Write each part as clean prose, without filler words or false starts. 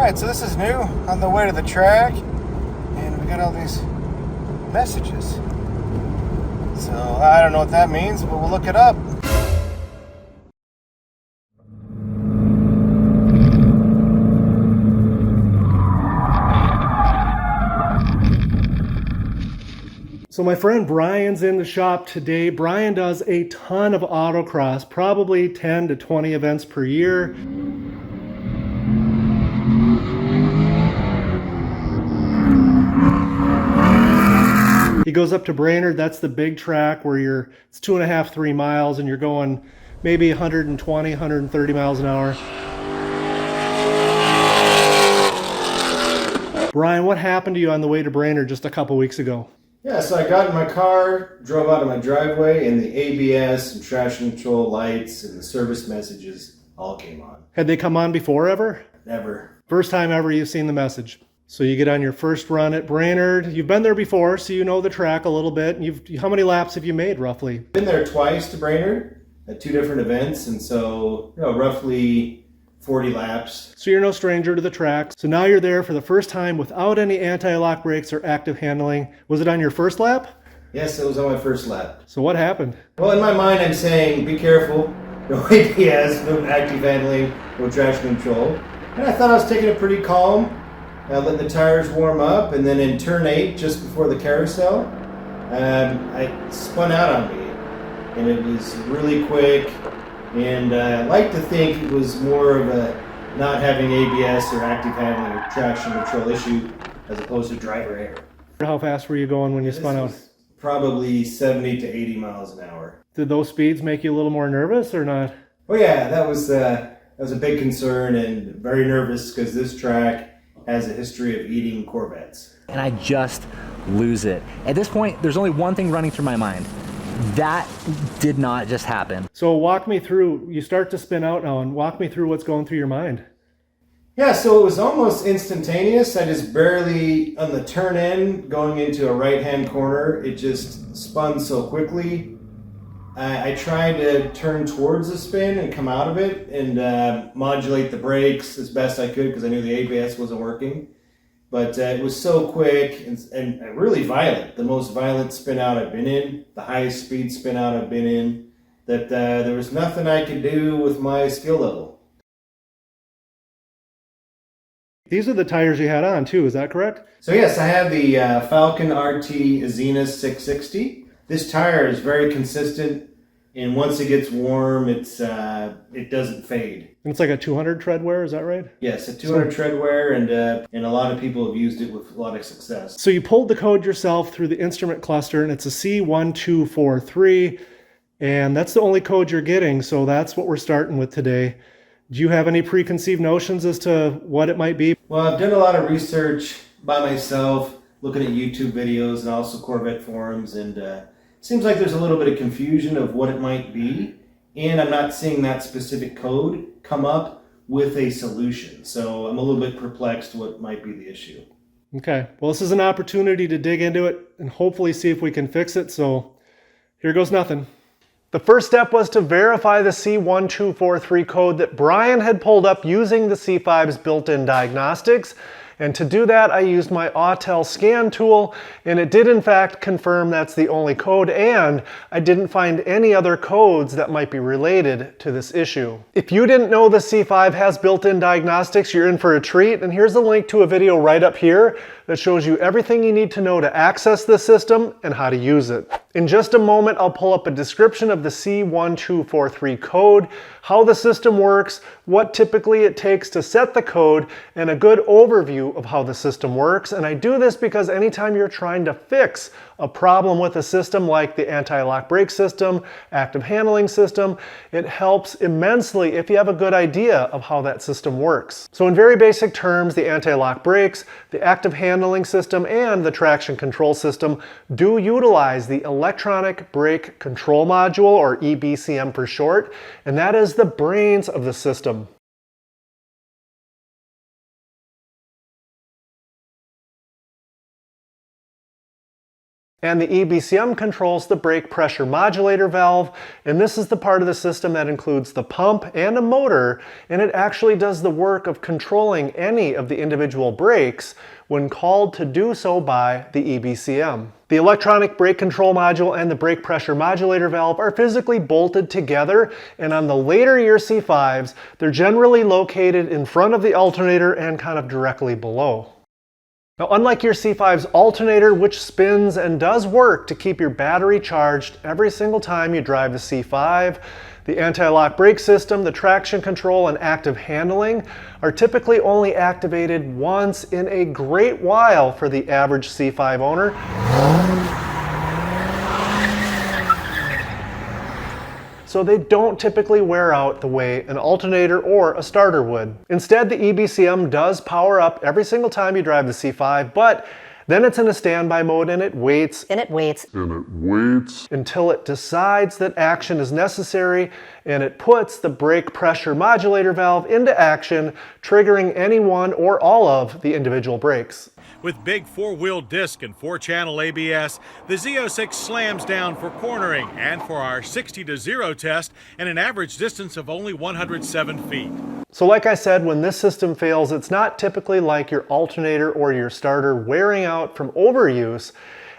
Alright, so this is new on the way to the track, and we got all these messages. So I don't know what that means, but we'll look it up. So my friend Brian's in the shop today. Brian does a ton of autocross, probably 10 to 20 events per year. He goes up to Brainerd, that's the big track where it's 2.5, 3 miles and you're going maybe 120, 130 miles an hour. Brian, what happened to you on the way to Brainerd just a couple weeks ago? Yeah, so I got in my car, drove out of my driveway, and the ABS and traction control lights and the service messages all came on. Had they come on before ever? Never. First time ever you've seen the message. So you get on your first run at Brainerd. You've been there before, so you know the track a little bit. How many laps have you made, roughly? Been there twice to Brainerd at 2 different events, and so roughly 40 laps. So you're no stranger to the track. So now you're there for the first time without any anti-lock brakes or active handling. Was it on your first lap? Yes, it was on my first lap. So what happened? Well, in my mind, I'm saying, be careful. No ABS, no active handling, no traction control. And I thought I was taking it pretty calm. I let the tires warm up, and then in turn 8, just before the carousel, I spun out on me. And it was really quick. And I like to think it was more of a not having ABS or active handling or traction control issue as opposed to driver error. How fast were you going when you spun out? Probably 70 to 80 miles an hour. Did those speeds make you a little more nervous or not? Oh yeah, that was a big concern and very nervous because this track has a history of eating Corvettes. And I just lose it. At this point, there's only one thing running through my mind. That did not just happen. So walk me through, you start to spin out now, and walk me through what's going through your mind. Yeah, so it was almost instantaneous. I just barely, on the turn in, going into a right-hand corner, it just spun so quickly. I tried to turn towards the spin and come out of it and modulate the brakes as best I could because I knew the ABS wasn't working. But it was so quick and really violent. The most violent spin out I've been in, the highest speed spin out I've been in, that there was nothing I could do with my skill level. These are the tires you had on too, is that correct? So yes, I have the Falcon RT Azenas 660. This tire is very consistent, and once it gets warm, it doesn't fade. And it's like a 200 tread wear, is that right? Yes, a 200 tread wear, and a lot of people have used it with a lot of success. So you pulled the code yourself through the instrument cluster, and it's a C1243, and that's the only code you're getting, so that's what we're starting with today. Do you have any preconceived notions as to what it might be? Well, I've done a lot of research by myself, looking at YouTube videos and also Corvette forums, and it seems like there's a little bit of confusion of what it might be, and I'm not seeing that specific code come up with a solution. So I'm a little bit perplexed what might be the issue. Okay, well, this is an opportunity to dig into it and hopefully see if we can fix it, so here goes nothing. The first step was to verify the C1243 code that Brian had pulled up using the C5's built-in diagnostics. And to do that, I used my Autel scan tool, and it did in fact confirm that's the only code, and I didn't find any other codes that might be related to this issue. If you didn't know the C5 has built-in diagnostics, you're in for a treat, and here's a link to a video right up here that shows you everything you need to know to access the system and how to use it. In just a moment, I'll pull up a description of the C1243 code, how the system works, what typically it takes to set the code, and a good overview of how the system works. And I do this because anytime you're trying to fix a problem with a system like the anti-lock brake system, active handling system, it helps immensely if you have a good idea of how that system works. So in very basic terms, the anti-lock brakes, the active handling system, and the traction control system do utilize the electronic brake control module, or EBCM for short, and that is the brains of the system. And the EBCM controls the brake pressure modulator valve, and this is the part of the system that includes the pump and a motor, and it actually does the work of controlling any of the individual brakes when called to do so by the EBCM. The electronic brake control module and the brake pressure modulator valve are physically bolted together, and on the later year C5s, they're generally located in front of the alternator and kind of directly below. Now, unlike your C5's alternator, which spins and does work to keep your battery charged every single time you drive the C5, the anti-lock brake system, the traction control, and active handling are typically only activated once in a great while for the average C5 owner. So they don't typically wear out the way an alternator or a starter would. Instead, the EBCM does power up every single time you drive the C5, but then it's in a standby mode and it waits until it decides that action is necessary, and it puts the brake pressure modulator valve into action, triggering any one or all of the individual brakes. With big four-wheel disc and 4-channel ABS, the Z06 slams down for cornering and for our 60-to-0 test and an average distance of only 107 feet. So like I said, when this system fails, it's not typically like your alternator or your starter wearing out from overuse.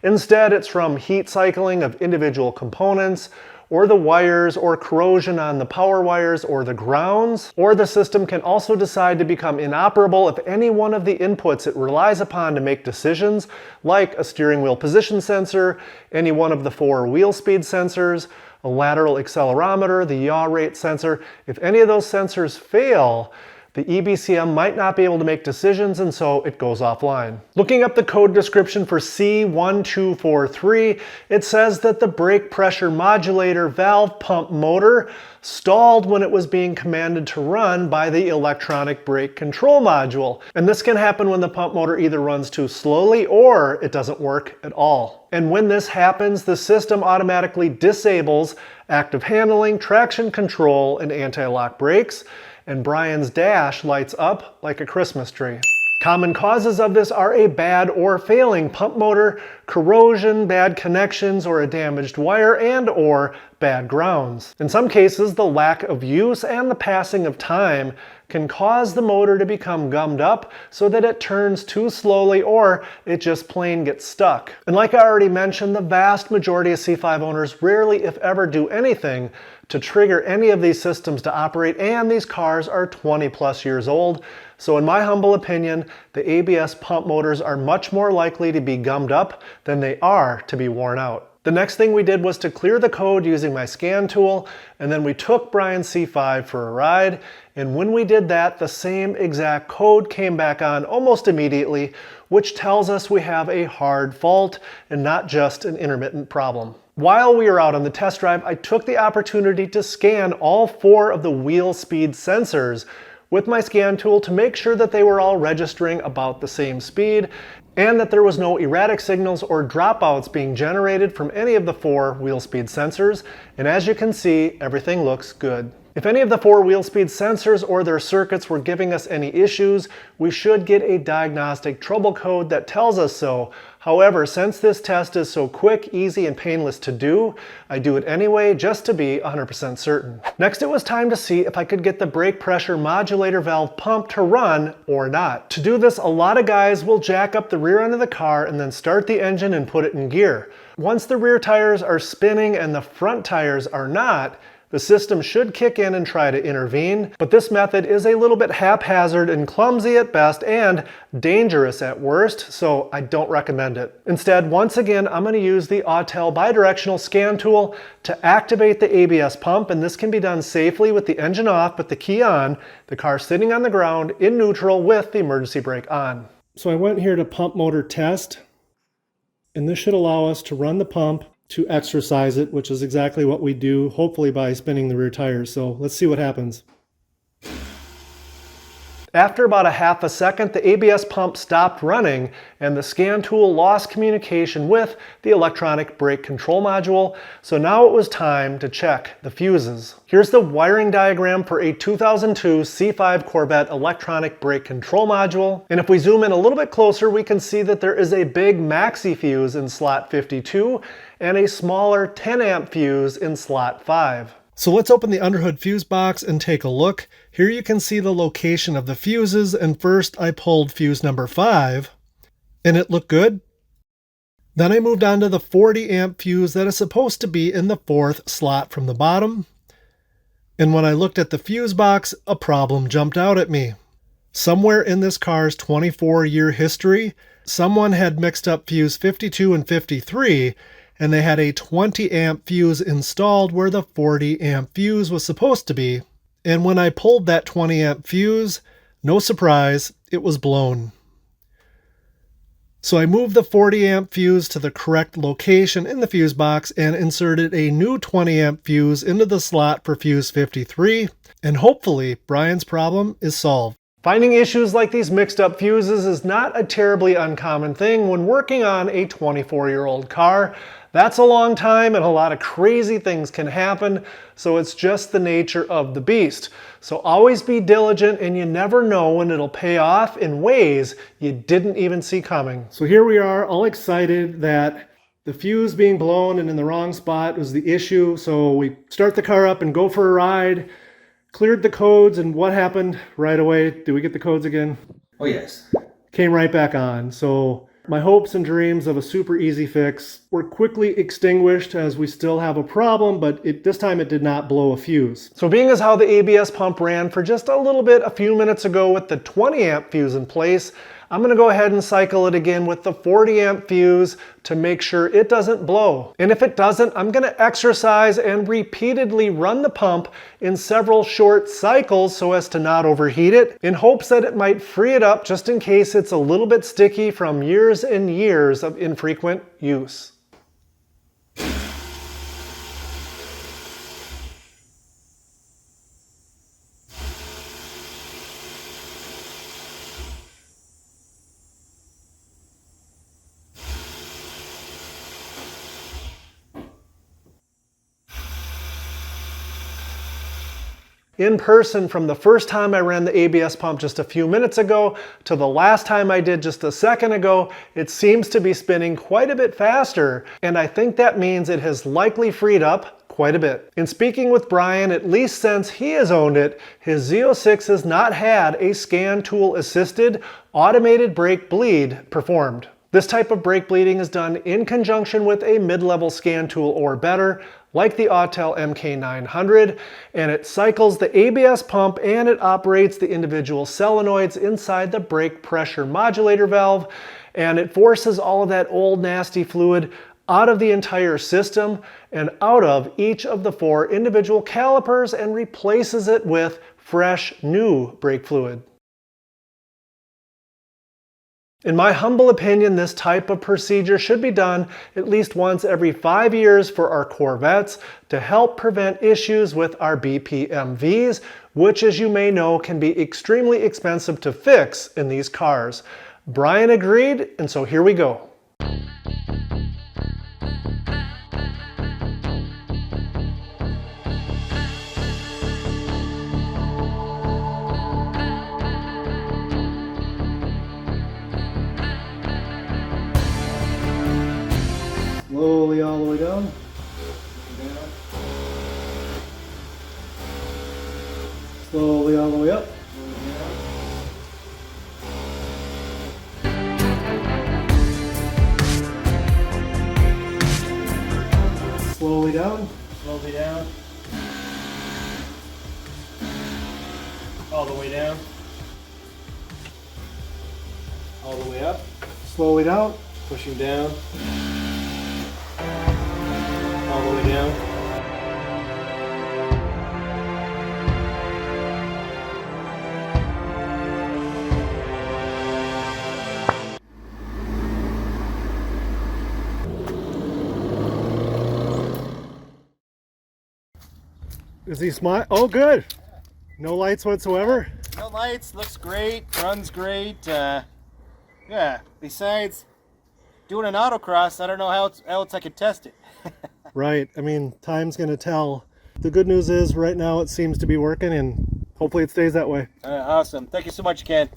Instead, it's from heat cycling of individual components, or the wires, or corrosion on the power wires or the grounds, or the system can also decide to become inoperable if any one of the inputs it relies upon to make decisions, like a steering wheel position sensor, any one of the 4 wheel speed sensors, a lateral accelerometer, the yaw rate sensor. If any of those sensors fail, the EBCM might not be able to make decisions, and so it goes offline. Looking up the code description for C1243, it says that the brake pressure modulator valve pump motor stalled when it was being commanded to run by the electronic brake control module. And this can happen when the pump motor either runs too slowly or it doesn't work at all. And when this happens, the system automatically disables active handling, traction control, and anti-lock brakes, and Brian's dash lights up like a Christmas tree. Common causes of this are a bad or failing pump motor, corrosion, bad connections, or a damaged wire, and or bad grounds. In some cases, the lack of use and the passing of time can cause the motor to become gummed up so that it turns too slowly or it just plain gets stuck. And like I already mentioned, the vast majority of C5 owners rarely, if ever, do anything to trigger any of these systems to operate, and these cars are 20 plus years old. So in my humble opinion, the ABS pump motors are much more likely to be gummed up than they are to be worn out. The next thing we did was to clear the code using my scan tool, and then we took Brian's C5 for a ride, and when we did that, the same exact code came back on almost immediately, which tells us we have a hard fault and not just an intermittent problem. While we were out on the test drive, I took the opportunity to scan all 4 of the wheel speed sensors with my scan tool to make sure that they were all registering about the same speed and that there was no erratic signals or dropouts being generated from any of the 4 wheel speed sensors. And as you can see, everything looks good. If any of the 4 wheel speed sensors or their circuits were giving us any issues, we should get a diagnostic trouble code that tells us so. However, since this test is so quick, easy, and painless to do, I do it anyway just to be 100% certain. Next, it was time to see if I could get the brake pressure modulator valve pump to run or not. To do this, a lot of guys will jack up the rear end of the car and then start the engine and put it in gear. Once the rear tires are spinning and the front tires are not, the system should kick in and try to intervene, but this method is a little bit haphazard and clumsy at best and dangerous at worst, so I don't recommend it. Instead, once again, I'm going to use the Autel bidirectional scan tool to activate the ABS pump, and this can be done safely with the engine off but the key on, the car sitting on the ground in neutral with the emergency brake on. So I went here to pump motor test, and this should allow us to run the pump to exercise it, which is exactly what we do, hopefully by spinning the rear tires. So let's see what happens. After about a half a second, the ABS pump stopped running and the scan tool lost communication with the electronic brake control module, so now it was time to check the fuses. Here's the wiring diagram for a 2002 C5 Corvette electronic brake control module, and if we zoom in a little bit closer, we can see that there is a big maxi fuse in slot 52 and a smaller 10 amp fuse in slot 5. So let's open the underhood fuse box and take a look. Here you can see the location of the fuses, and first I pulled fuse number 5 and it looked good. Then I moved on to the 40 amp fuse that is supposed to be in the 4th slot from the bottom. And when I looked at the fuse box, a problem jumped out at me. Somewhere in this car's 24-year history, someone had mixed up fuse 52 and 53, and they had a 20 amp fuse installed where the 40 amp fuse was supposed to be. And when I pulled that 20 amp fuse, no surprise, it was blown. So I moved the 40 amp fuse to the correct location in the fuse box and inserted a new 20 amp fuse into the slot for fuse 53, and hopefully Brian's problem is solved. Finding issues like these mixed up fuses is not a terribly uncommon thing when working on a 24-year-old car. That's a long time and a lot of crazy things can happen, so it's just the nature of the beast. So always be diligent, and you never know when it'll pay off in ways you didn't even see coming. So here we are, all excited that the fuse being blown and in the wrong spot was the issue. So we start the car up and go for a ride, cleared the codes, and what happened right away? Did we get the codes again? Oh yes. Came right back on. So my hopes and dreams of a super easy fix were quickly extinguished as we still have a problem, but this time it did not blow a fuse. So being as how the ABS pump ran for just a little bit a few minutes ago with the 20 amp fuse in place, I'm going to go ahead and cycle it again with the 40 amp fuse to make sure it doesn't blow. And if it doesn't, I'm going to exercise and repeatedly run the pump in several short cycles so as to not overheat it, in hopes that it might free it up just in case it's a little bit sticky from years and years of infrequent use. In person, from the first time I ran the ABS pump just a few minutes ago to the last time I did just a second ago, it seems to be spinning quite a bit faster, and I think that means it has likely freed up quite a bit. In speaking with Brian, at least since he has owned it, his Z06 has not had a scan tool assisted automated brake bleed performed. This type of brake bleeding is done in conjunction with a mid-level scan tool or better, like the Autel MK900, and it cycles the ABS pump and it operates the individual solenoids inside the brake pressure modulator valve, and it forces all of that old nasty fluid out of the entire system and out of each of the 4 individual calipers and replaces it with fresh new brake fluid. In my humble opinion, this type of procedure should be done at least once every 5 years for our Corvettes to help prevent issues with our BPMVs, which, as you may know, can be extremely expensive to fix in these cars. Brian agreed, and so here we go. Slowly all the way down. Slowly all the way up. Slowly down. Slowly down. All the way down. All the way up. Slowly down. Pushing down. All the way down. Is he smart? Oh, good. No lights whatsoever. No lights, looks great, runs great. Yeah, besides doing an autocross, I don't know how else I could test it. Right. I mean, time's going to tell. The good news is right now it seems to be working, and hopefully it stays that way. Awesome. Thank you so much, Ken.